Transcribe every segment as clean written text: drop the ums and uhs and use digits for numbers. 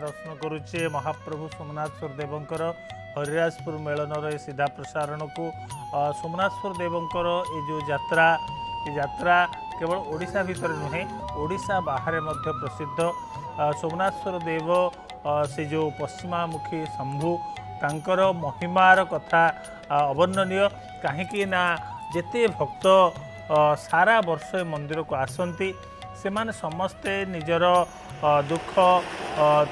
दर्शन करुचे महाप्रभु सोमनाथेश्वर देवंकर हरिराजपुर मेलनर सीधा प्रसारण को सोमनाथेश्वर देवंकर ये जो यात्रा केवल ओडिशा भितर नुहे ओडिशा बाहर मध्य प्रसिद्ध सोमनाथेश्वर देव से जो पश्चिमामुखी शंभु तांकर महिमार कथा अवर्णनीय कहीं ना जेते भक्त सारा वर्ष मंदिर को आसती से माने समस्ते निजर दुख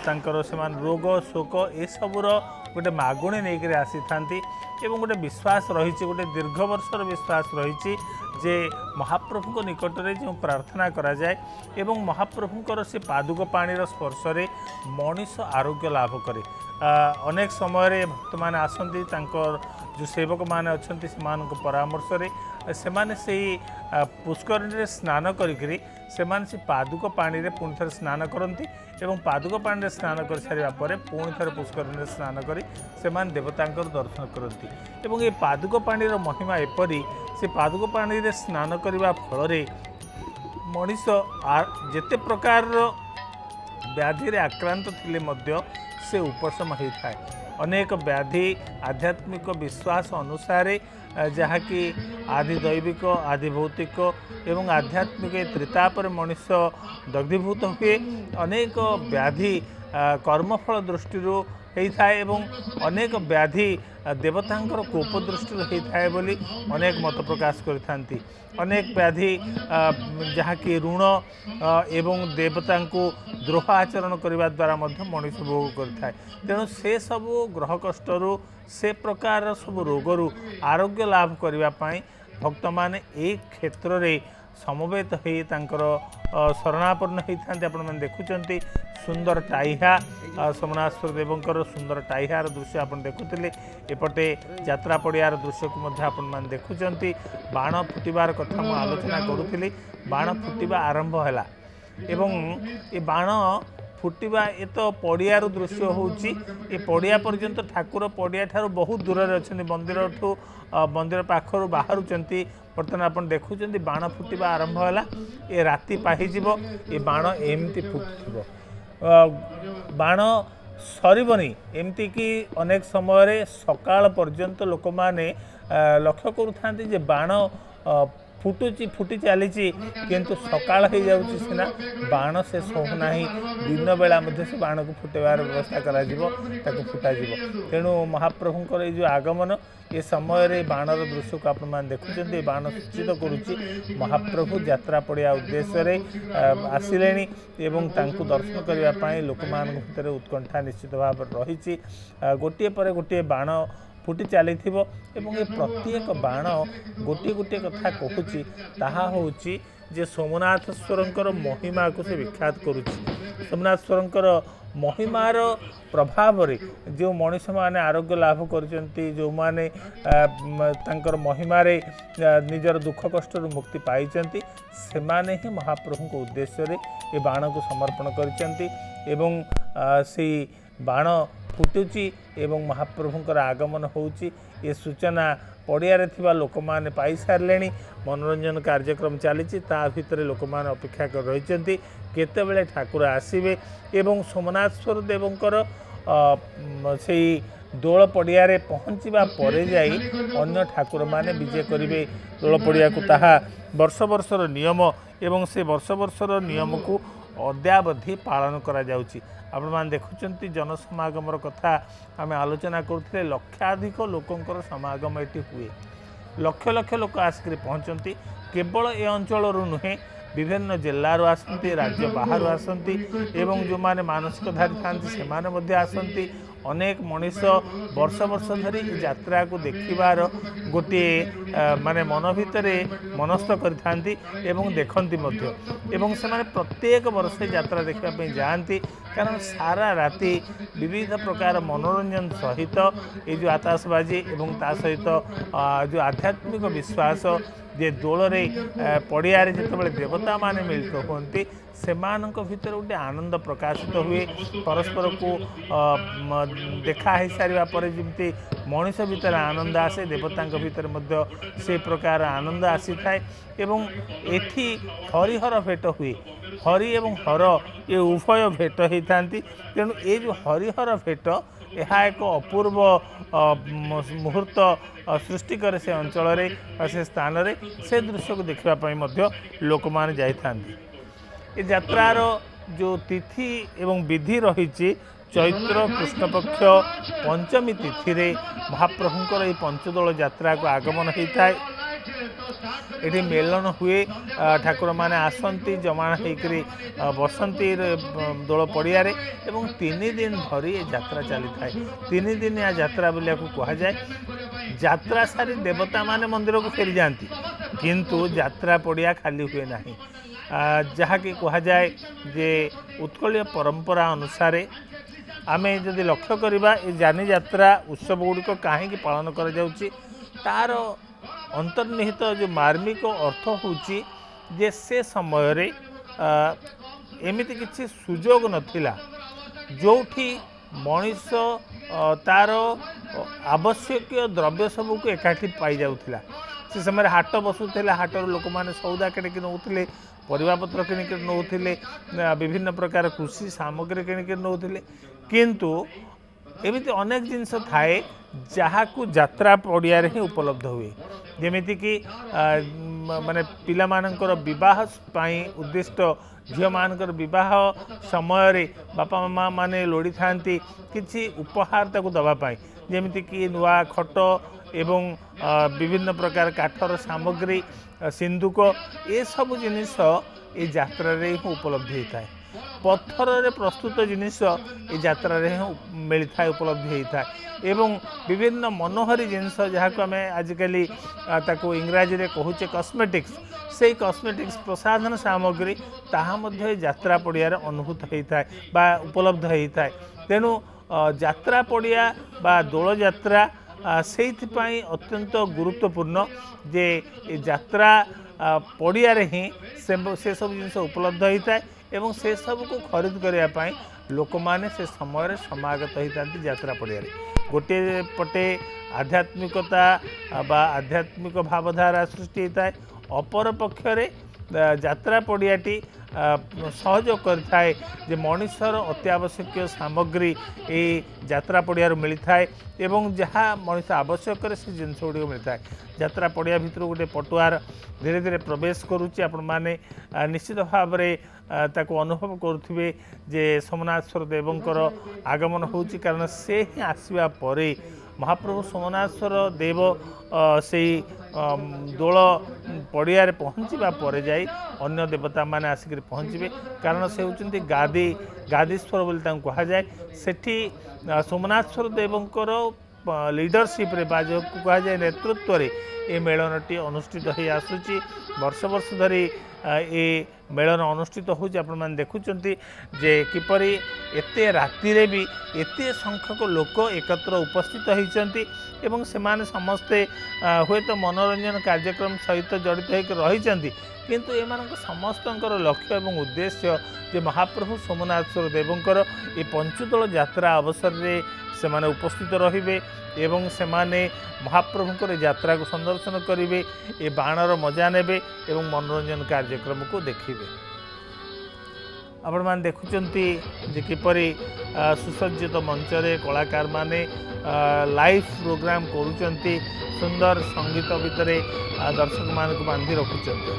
तांकर से रोग शोक ये सबूर गोटे मागुणी नहीं आसी था गोटे विश्वास रही गोटे दीर्घ वर्षर विश्वास रही जे महाप्रभु निकट में जो प्रार्थना करा जाए एवं महाप्रभुंर से पादुक पाणीर स्पर्श मनीष आरोग्य लाभ करे। अनेक समय भक्त मैंने आसती जो सेवक मैंने अच्छा से परामर्श से पुष्करणी स्नान करी से पादुक पानी रे पुणी थे स्नान करती एवं पादुक पानी स्नान कर सारा पर पुणी थे पुष्करणी स्नान करी से देवता दर्शन करती एवं ये पादुक पानी महिमा एपरी से पादुक पानी रे स्नान करने फल मनीष जेते प्रकार व्याधि रे आक्रांत थिले मध्य से उपशम होता है। अनेक व्याधि आध्यात्मिक विश्वास अनुसार जहाँकि आदि दैविक आदि भौतिक एवं आध्यात्मिक त्रितापर मनीष दग्धीभूत हुए अनेक व्याधि कर्मफल दृष्टि होता है एवं अनेक व्याधि देवतांकर कोप दृष्टि होता है बोली अनेक मत प्रकाश करथांती। अनेक व्याधि जहाँकि ऋण एवं देवता को द्रोह आचरण करने द्वारा मनुष्य भोग करता है। तेणु से सबू ग्रह कष्टरू से प्रकार सब रोगरू आरोग्य लाभ करने भक्त मैंने एक क्षेत्र में समवेत हो शरणापन्न होता आपण देखुं सुंदर टाइहा सोमनाथेश्वर देवंकर सुंदर टाइहार दृश्य आप देखुले एपटे यात्रा पड़ियार दृश्य को आपण देखुं बाण फुटबार कथा मुझे आलोचना करुली बाण फुटवा आरंभ है एवं ये बाण फुटवा ये तो पड़ियार दृश्य होची ये पड़िया पर्यंत ठाकुर पड़िया ठार बहुत दूर अच्छा मंदिर ठू मंदिर पाखर बाहर बर्तमान आप देखुं बाण फुटवा आरंभ है ये राति पाहिजिब ये बाण एमती फुटुब बाण सरबनी एमती कि अनेक समय सकाल पर्यंत लोक मैंने लक्ष्य करुँचे बाण फुटुची फुटी चली किंतु सकाल हो जाऊँगी सीना बाण से सोना दिन बेला से बाण को फुटेबार व्यवस्था कर फुटा तेणु महाप्रभुंर ये जो आगमन ये समय बाणर दृश्य को आप देखुं बाण सूचित करुच्ची महाप्रभु यात्रा पड़िया उद्देश्य आसिले एवं दर्शन करने लोक भितर उत्कंठा निश्चित भाव रही गोटे पर गोटे बाण फुटी चली एवं ये प्रत्येक बाण गोटे गोटे कथा कहूँ ताहा होची जे सोमनाथेश्वर महिमा को से विख्यात करुच्ची। सोमनाथेश्वर महिमार प्रभाव रे जो मनीष माने आरोग्य लाभ करचंती जो माने तांकर महिमारे निजर दुख कष्ट मुक्ति पाइचंती से माने ही महाप्रभु को उद्देश्य रे ये बाण को समर्पण करचंती एवं से बाण फुटुची एवं महाप्रभुंकर आगमन होची ये सूचना पड़िया थिबा लोक माने पाई सारले मनोरंजन कार्यक्रम चली भितर लोक माने अपेक्षा कर रही केतेबेले ठाकुर आसीबे एवं सोमनाथेश्वर देवंकर से दोल पड़िया पहुँचवा पर जाई अन्य ठाकुर माने विजय करिवे दोल पड़िया को ताहा वर्ष वर्षर नियम एवं से वर्ष वर्षर नियम को अद्यावधि पालन करा जाउची। आपण मान देखुचंती जनसमागमर कथा आम आलोचना करथिले लक्षाधिक लोकंकर समागम एटी हुए लक्ष लक्ष लोक आसिक पहुँचती केवल ए अंचल नुहे विभिन्न जिल्लारू आसती राज्य बाहर आसती एवं जो माने मानसिकधारी थांती सेमाने मध्ये आसती अनेक मनीष वर्ष वर्ष धरी यात्रा को देखिबार गोटे माने मन भितर मनस्थ करथांती एवं देखंती मध्य एवं से माने प्रत्येक वर्ष यात्रा देखा पे जाती कारण सारा राति विविध प्रकार मनोरंजन सहित ये जो आताशबाजी एवं ता सहित जो आध्यात्मिक विश्वास जे दोल पड़िया जिते देवता माने मिलित होती सेमानक भितर गोटे आनंद प्रकाशित हुए परस्पर को देखा हो सारा पर जमी मनीष भितर आनंद आसे देवता भितर से प्रकार आनंद आसी थाए एवं एठी हरिहर भेट हुए हरि एवं हर ये उभय भेट होता तेणु ये जो हरिहर भेट यह एक अपूर्व मुहूर्त सृष्टि करे से अंचल से स्थान से दृश्य को देखापी लोक मैंने जाई यात्रार जो तिथि एवं विधि रही चैत्र कृष्णपक्ष पंचमी तिथि रे महाप्रभुंकर ये पंचदोल यात्रा को आगमन होता है। ये मेलन हुए ठाकुर माने आसंती जमा होकर बसंती दोल पड़िया एवं 3 दिन धरी ये यात्रा चली था 3 दिन या यात्रा बोलिया को कहा जाए। यात्रा सारी देवता माने मंदिर को फेरी जाती किंतु यात्रा पड़िया खाली हुए ना जहा कि कहा जाए जे उत्कलीय परंपरा अनुसार आमे जदि लक्ष्य करवा जानी यात्रा उत्सव गुड़िक कहीं पालन कर तार अंतर्निहित जो मार्मिक अर्थ होची जे से समय रे एमिति किछि सुजोग नथिला जोठी मनीष तार आवश्यक द्रव्य सबू को एकाठी पाई जाउथिला से समय हाट बसुला हाटर लोक मैंने सौदा किणिक नौले परिवापत्र किणिक नौले विभिन्न प्रकार कृषि सामग्री किणिक नौले किंतु एमिति अनेक जिनस थाए जहाँ को यात्रा पड़िया ही उपलब्ध हुए जमीती कि माने पिला मानकर विवाह पाई उद्दिष्ट झील मानकर विवाह समय रे बापा माँ माने लोड़ी थांती किछि उपहार ताकू दवापाई जमीती कि नुआ खट एवं विभिन्न प्रकार काठर सामग्री सिंदूक ये सब जिनिस ये यात्रा रे ही उपलब्ध होता है। पत्थर रे प्रस्तुत जिनिस ये यात्रा रे मिलता है उपलब्ध होता है एवं विभिन्न मनोहरी जिनिस जहाँ को आम आजिकल ताको इंग्राजी रे कहूचे कॉस्मेटिक्स से कॉस्मेटिक्स प्रसाधन सामग्री ताहा मध्य यात्रा पड़िया अनुभूत होता है बा उपलब्ध होता है। तेणु यात्रा पड़िया बा दोल यात्रा से अत्यंत गुरुत्वपूर्ण जे यात्रा पड़िया ही से सब जिनिस उपलब्ध होता है एवं से सब को खरीद करने लोक मैंने से समय समागत होता यात्रा पड़िया गोटे पटे आध्यात्मिकता बा आध्यात्मिक भावधारा सृष्टि होता है अपर पक्षरे यात्रा पड़ियाटी सहयोग करए जे मनुष्यर अत्यावश्यक सामग्री ये यात्रा पड़िया मिलता है एवं जहाँ मनुष्य आवश्यक से जिनस गुड़ मिलता है। यात्रा पड़िया भितर गोटे पटुआर धीरे धीरे प्रवेश करुच्ची आपण मैंने निश्चित भाव ताको अनुभव करुवे जे सोमनाथेश्वर देवंकर आगमन होची कारण से ही आसवा परे महाप्रभु सोमनाथेश्वर देव से दोल पड़िया पहुँचवा पर जाई अन्य देवता माने आसिक पहुँचे कारण से होती गादीश्वर बोली कहा जाए सेठी सोमनाथेश्वर देवंकर लीडरशिप रे बा जो कहा जाए नेतृत्व रे ये मेलनटी अनुष्ठित हो आसूची वर्ष वर्ष धरी ये मेलन अनुष्ठित होची आपण माने देखुचंती जे किपरि एते राति रे भी एते संख्यक लोक एकत्र उपस्थित होइचंती एवं सेमाने समस्ते हुए तो मनोरंजन कार्यक्रम सहित जड़ित होकर रहिचंती किंतु एमानक समस्तंकर लक्ष्य एवं उद्देश्य जे महाप्रभु सोमनाथेश्वर देवंकर ये पंचदोल यात्रा अवसर रे सेमाने उपस्थित रहिबे एवं सेमाने महाप्रभुंकर यात्रा को संदर्शन करेंगे ये बाणर मजा नेबे एवं मनोरंजन कार्यक्रम को देखिए। आपण मैंने देखुंती जे किपरि सुसज्जित मंचरे कलाकार माने लाइव प्रोग्राम करुचंती सुंदर संगीत भितर दर्शक मान को बांधि रखुचंती।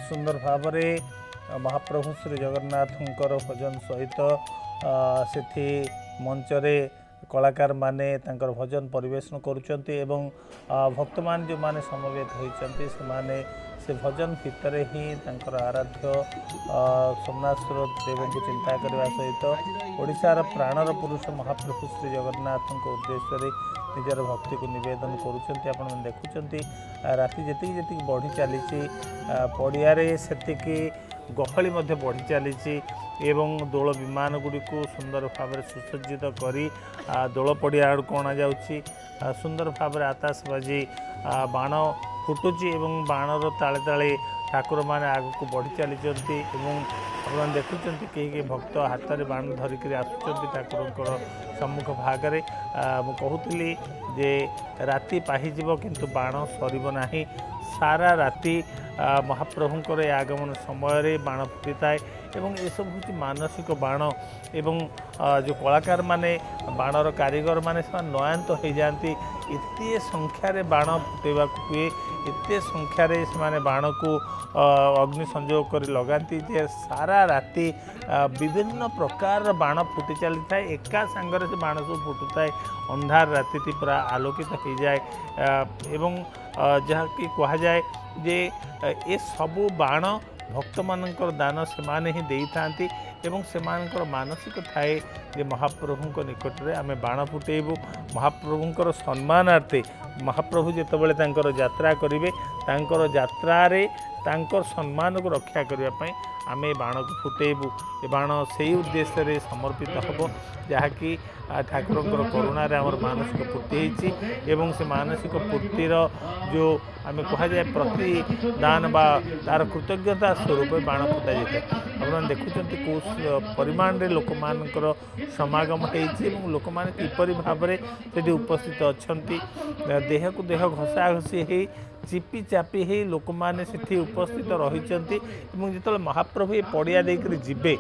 सुंदर भाव महाप्रभु श्री जगन्नाथंकर भजन सहित से मंचरे कलाकार माने तांकर भजन परिवेशन करुचंती एवं भक्त मान जो माने समवेत होइचंती से भजन भितर ही तांकर आराध्य सोमनाथ देव को चिंता करने सहित ओडिशार प्राणर पुरुष महाप्रभु श्री जगन्नाथ उद्देश्य निजर भक्ति को निवेदन करुचंती आपण देखुचंती राति जेतिक जेतिक बढ़ी चली पड़ियारे सेतिकी गहली मध्य बढ़ी चली एवं दोल विमान गुड़ी को सुंदर भाव सुसज्जित करी दोल पड़िया आड़ कणा जाउची सुंदर भाव आताशबाजी बाण फुटुची एवं बाणर ताले ताले ठाकुर माने आग को बढ़ी चली आप देखुं कई भक्त हाथ में बाण धरिक आसुँच ठाकुर सम्मुख भागरे कहूली जे राति पाहिज किंतु बाण सरना सारा राति महाप्रभुंर आगमन समय बाण फुटी थाए एवं ये सब हूँ मानसिक बाण एवं जो कलाकार माने बाणर कारीगर माने नयान्त हो जाती एते संख्यार बाण फुटेवा हुए एते संख्यार से बाण को अग्नि संयोग कर लगाती जे सारा राति विभिन्न प्रकार बाण फुटी चली था एका सांगरे से बाण सब फुटू थाए अंधार राति पूरा आलोकित हो जाए एवं जहाँ कि कह जाए जे ये सबू बाण भक्त मानकर दान से माने ही दे था एवं से मानसिक थाए जे महाप्रभु निकट में आम बाण फुटेबू महाप्रभुंर सम्मानार्थे महाप्रभु जितेबाला यात्रा करेंगे यात्रा तांकर सम्मान को रक्षा करने आम ए बाण को फुटेबू ए बाण से उद्देश्य समर्पित हम जहाँकि ठाकुर करुणार आम मानसिक पूर्ति होती से मानसिक पूर्तिर जो आम कह जाए प्रतिदान बा तार कृतज्ञता स्वरूप बाण फुटा जाए आप देखुं कौ परिमाण रे लोक मानकर समागम हो लोक मैंने किपरि भाव से उपस्थित अच्छा देह को देह घसा घसी हो चिपी चापी हो लोक मैंने से उपस्थित रही जो महाप्रभु ये पड़िया देकर जीवे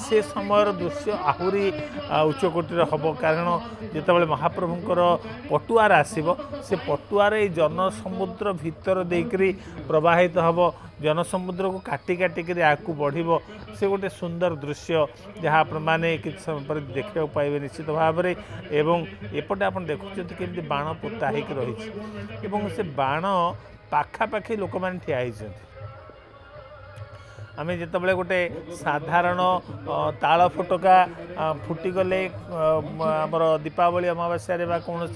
से समय दृश्य आहरी उच्चकोटीर हम कारण जितेबाला महाप्रभुंर पटुआर आसब से पटुआर जनसमुद्र भितर देकर प्रवाहित हम जनसमुद्र को काटी काटिक आगू बढ़ से गोटे सुंदर दृश्य जहाँ आपने कि समय पर देखा पाइबे निश्चित भाव में एवं एपटे आप देखुं केमती बाण पोता हो रही से बाण पाखापाखि लोक मैंने ठिया होती आम जिते गोटे साधारण ताल फटका फुटिगले आमर दीपावली अमावास्या कौन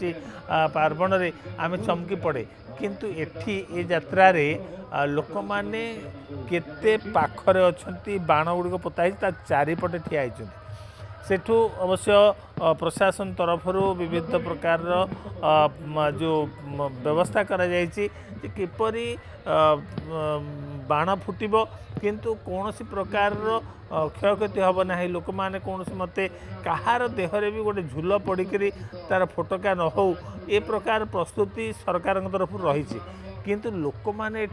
पार्वण में आम चमकी पड़े किंतु एठी ए यात्रा लोक मैंने केते पाखरे अच्छी बाण गुड़िक पोताई चारिपटे ठिया होती सेठू अवश्य प्रशासन तरफ विविध प्रकार जो व्यवस्था करा जायछि किपरि बाण फुटिब किंतु कौन प्रकार क्षयक्षति हम ना लोक मैंने कौन मते कहार देहरे भी गोटे झुल पड़कर तार फटका न हो ए प्रकार प्रस्तुति सरकार तरफ रही किंतु लोक मैंने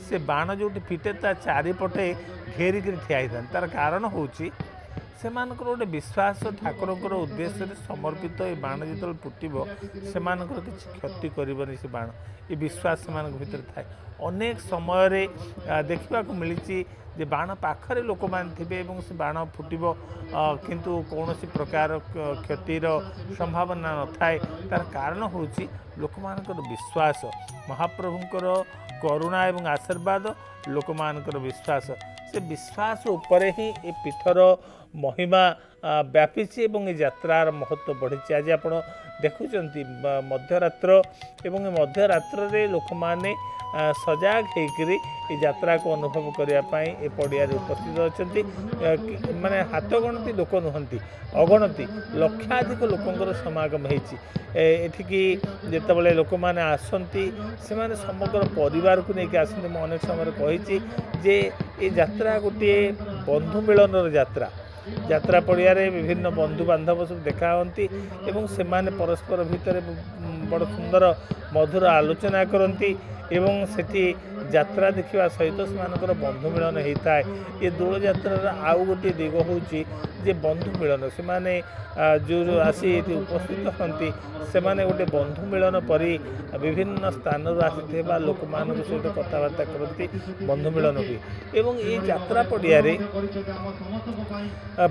से बाण जो फिटे ता चारिपटे घेरिक ठिया होता तार कारण होची से गोटे विश्वास ठाकुर उद्देश्य समर्पित ये बाण जो फुटब से किसी क्षति करनी से बाण ये विश्वास से भीतर थाए अनेक समय देखा मिली जे बाण पाखरे लोक मैंने थे से बाण फुटब किंतु कौन प्रकार क्षतिर संभावना न थाए तार कारण हूँ लोक मानकर विश्वास महाप्रभुंकर करुणा एवं आशीर्वाद लोक मानकर विश्वास से विश्वास उपरे ही ए पीठर महिमा व्यापी यात्रार महत्व बढ़ी आज आप देखुं मध्यरात्र एवं मध्यरात्र लोक मैंने सजाग होकर यात्रा को अनुभव करने ए पड़िया उपस्थित अच्छा माने हाथ गणती लोक नुहति अगणती लक्षाधिक लोकंर समागम होठी जितेबाला लोक मैंने आसती से समग्र परिवार को लेकिन आसती मैं अनेक समय कही जे ये यात्रा गोटे बंधु मिलन यात्रा यात्रा पड़िया विभिन्न बंधु बांधव सब देखा हती से परस्पर भितर बड़ सुंदर मधुर आलोचना करती एवं सेठी यात्रा देखा सहित से बंधु मिलन होता है ये दोल यात्रार आउ गोटे दिग हूँ जे बंधु मिलन से जो आसी उपस्थित हती से गोटे बंधु मिलन परी विभिन्न स्थान आसी लोक मान सहित कथबार्ता करती बंधु मिलन हुए एवं ये यात्रा पड़िया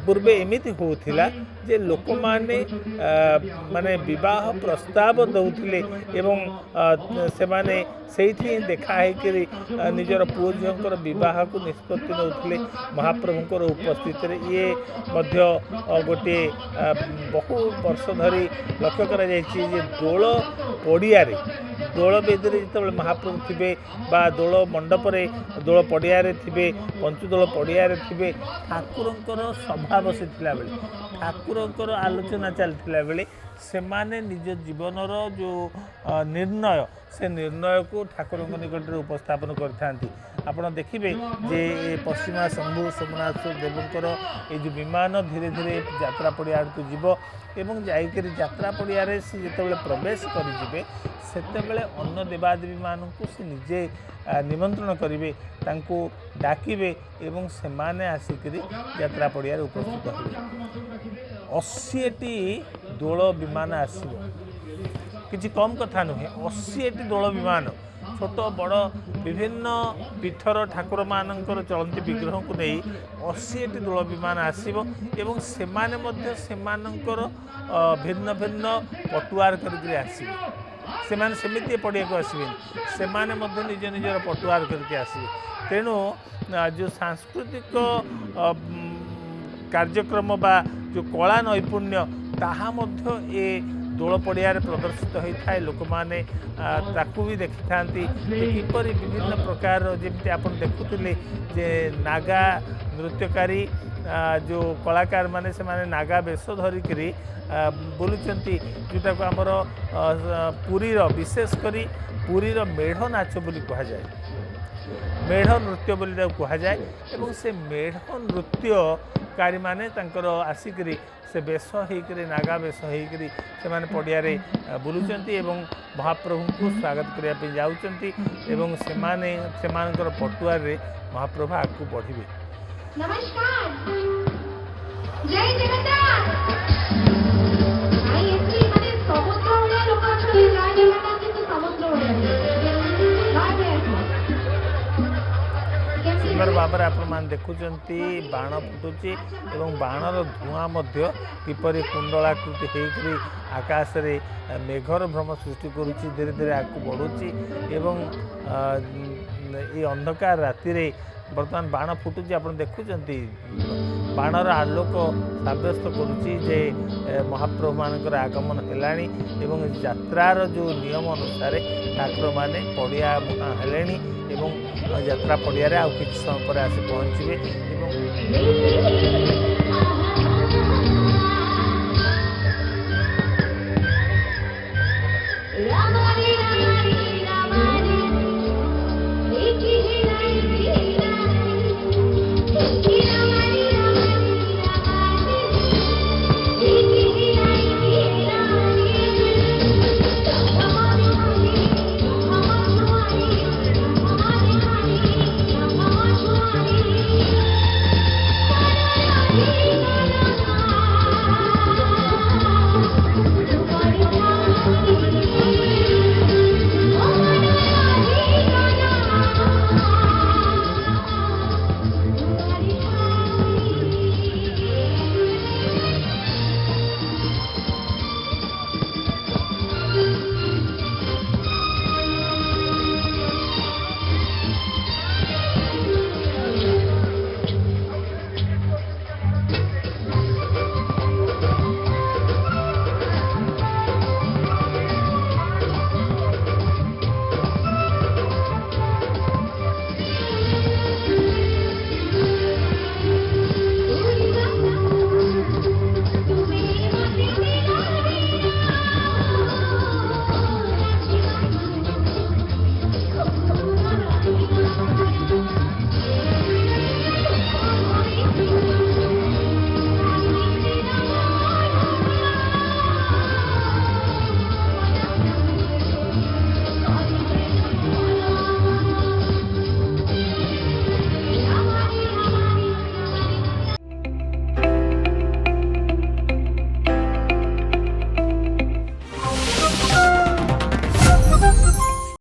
पूर्वे एमती होता जे लोक माने माने विवाह प्रस्ताव दौले एवं से देखा है निजर पुओ झीर विवाह को निष्पत्ति नौले महाप्रभुंर उपस्थित ये गोटे बहु वर्ष धरी लक्ष्य करा दोल पड़िया दोल बेदी जो महाप्रभु थे दोल मंडपरे दोल पड़िया थे पंचदोल पड़िया थे ठाकुर सभा बसी बेले ठाकुर आलोचना चलता बेले से माने निज जीवनर जो निर्णय से निर्णय को ठाकुर निकट उपस्थापन करते आपड़ देखिए जे पश्चिमा शंभु सोमनाथ देवंकर ये जो विमान धीरे धीरे यात्रा पड़िया को जीव एवं जाकर यात्रा पड़िया से जिते प्रवेश करेंगे सेतेबेले अन्न देवादेवी मानू से निजे निमंत्रण करेंगे डाकिबे एवं से माने आसिक यात्रा पड़िया उपस्थित हो 80टी दोल विमान आसो किसी कम कथा नुहे 80टी दोल विमान छोट बड़ विभिन्न पीठर ठाकुर मानकर चलती विग्रह को नहीं 80टी दोल विमान आसो एवं से भिन्न भिन्न पटुआर करके आसवे सेमती पड़िया को आसबे से निज निजर पटुआर करके आसवे तेणु जो सांस्कृतिक कार्यक्रम बा जो कला नैपुण्य ताहा मध्य ए ଦୋଳ ପଡ଼ିଆରେ ପ୍ରଦର୍ଶିତ ହୋଇଥାଏ। ଲୋକମାନେ ତାକୁ ବି ଦେଖିଥାନ୍ତି ଯେ କିପରି ବିଭିନ୍ନ ପ୍ରକାର ଯେମିତି ଆପଣ ଦେଖୁଥିଲେ ଯେ ନାଗା ନୃତ୍ୟକାରୀ ଯେଉଁ କଳାକାରମାନେ ସେମାନେ ନାଗା ବେଶ ଧରିକିରି ବୁଲୁଛନ୍ତି, ଯେଉଁଟାକୁ ଆମର ପୁରୀର ବିଶେଷ କରି ପୁରୀର ମେଢ଼ ନାଚ ବୋଲି କୁହାଯାଏ, ମେଢ଼ ନୃତ୍ୟ ବୋଲି ତାକୁ କୁହାଯାଏ। ଏବଂ ସେ ମେଢ଼ ନୃତ୍ୟକାରୀମାନେ ତାଙ୍କର ଆସିକରି ସେ ବେଶ ହେଇକରି ନାଗା ବେଶ ହେଇକରି ସେମାନେ ପଡ଼ିଆରେ ବୁଲୁଛନ୍ତି ଏବଂ ମହାପ୍ରଭୁଙ୍କୁ ସ୍ୱାଗତ କରିବା ପାଇଁ ଯାଉଛନ୍ତି ଏବଂ ସେମାନଙ୍କର ପଟୁଆରରେ ମହାପ୍ରଭୁ ଆଗକୁ ବଢ଼ିବେ। नमस्कार, जय जगन्नाथ। भाई एक्चुअली माने समुद्र ओडिया लोक अछले जय जगन्नाथ किंतु समुद्र ओडिया सुंदर भाव में आपण देखुंत बाण फुटुची एवं बाणर धूआं किपरि कुंडलाकृति होकर आकाश रे मेघर भ्रम सृष्टि करुच्ची, धीरे धीरे आगू बढ़ुची एवं ये अंधकार राति रे बर्तमान बाण फुटुची। आप देखुं बाणर आलोक सब्यस्त करुच्ची जे महाप्रभु मानकर आगमन है एवं यात्रार जो नियम अनुसार ठाकुर मैंने पड़िया मुहां है एवं यात्रा पड़िया आउ किछि समय पर आसी पहुँचे।